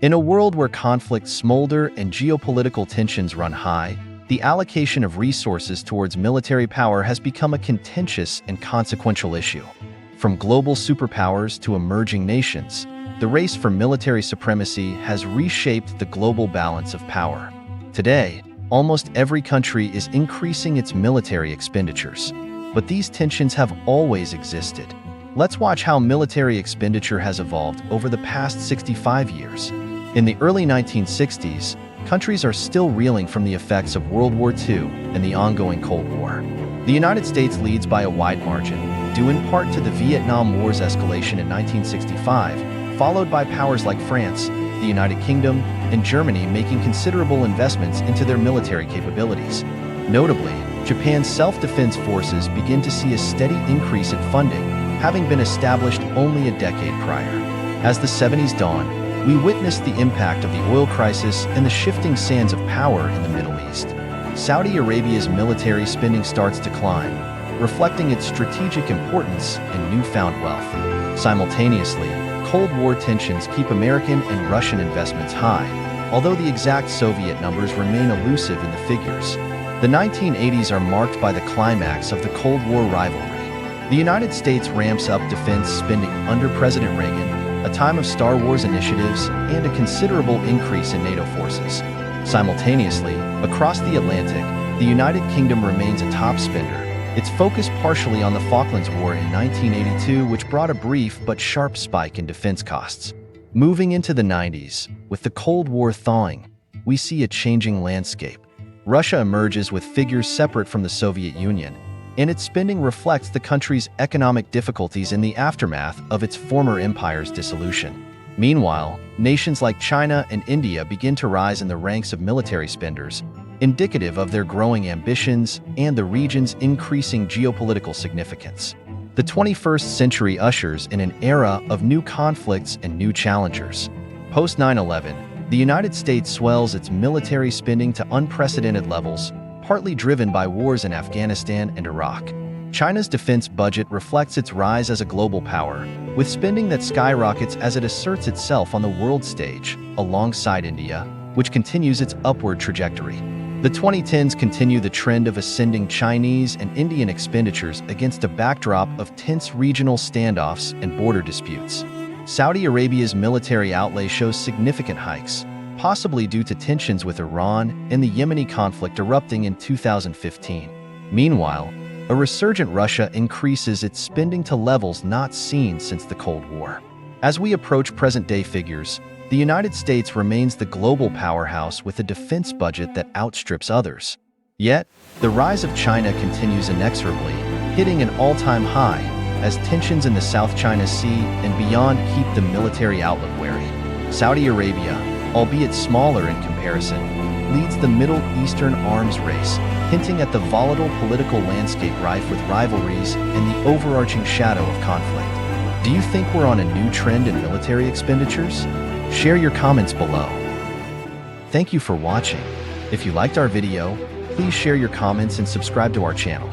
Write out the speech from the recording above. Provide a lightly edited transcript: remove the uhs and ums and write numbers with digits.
In a world where conflicts smolder and geopolitical tensions run high, the allocation of resources towards military power has become a contentious and consequential issue. From global superpowers to emerging nations, the race for military supremacy has reshaped the global balance of power. Today, almost every country is increasing its military expenditures. But these tensions have always existed. Let's watch how military expenditure has evolved over the past 65 years. In the early 1960s, countries are still reeling from the effects of World War II and the ongoing Cold War. The United States leads by a wide margin, due in part to the Vietnam War's escalation in 1965, followed by powers like France, the United Kingdom, and Germany making considerable investments into their military capabilities. Notably, Japan's self-defense forces begin to see a steady increase in funding, having been established only a decade prior. As the 70s dawned, we witnessed the impact of the oil crisis and the shifting sands of power in the Middle East. Saudi Arabia's military spending starts to climb, reflecting its strategic importance and newfound wealth. Simultaneously, Cold War tensions keep American and Russian investments high, although the exact Soviet numbers remain elusive in the figures. The 1980s are marked by the climax of the Cold War rivalry. The United States ramps up defense spending under President Reagan, a time of Star Wars initiatives, and a considerable increase in NATO forces. Simultaneously, across the Atlantic, the United Kingdom remains a top spender, its focus partially on the Falklands War in 1982, which brought a brief but sharp spike in defense costs. Moving into the 90s, with the Cold War thawing, we see a changing landscape. Russia emerges with figures separate from the Soviet Union, and its spending reflects the country's economic difficulties in the aftermath of its former empire's dissolution. Meanwhile, nations like China and India begin to rise in the ranks of military spenders, indicative of their growing ambitions and the region's increasing geopolitical significance. The 21st century ushers in an era of new conflicts and new challengers. Post 9/11, the United States swells its military spending to unprecedented levels, partly driven by wars in Afghanistan and Iraq. China's defense budget reflects its rise as a global power, with spending that skyrockets as it asserts itself on the world stage, alongside India, which continues its upward trajectory. The 2010s continue the trend of ascending Chinese and Indian expenditures against a backdrop of tense regional standoffs and border disputes. Saudi Arabia's military outlay shows significant hikes, possibly due to tensions with Iran and the Yemeni conflict erupting in 2015. Meanwhile, a resurgent Russia increases its spending to levels not seen since the Cold War. As we approach present-day figures, the United States remains the global powerhouse with a defense budget that outstrips others. Yet, the rise of China continues inexorably, hitting an all-time high, as tensions in the South China Sea and beyond keep the military outlook wary. Saudi Arabia, albeit smaller in comparison, leads the Middle Eastern arms race, hinting at the volatile political landscape rife with rivalries and the overarching shadow of conflict. Do you think we're on a new trend in military expenditures? Share your comments below. Thank you for watching. If you liked our video, please share your comments and subscribe to our channel.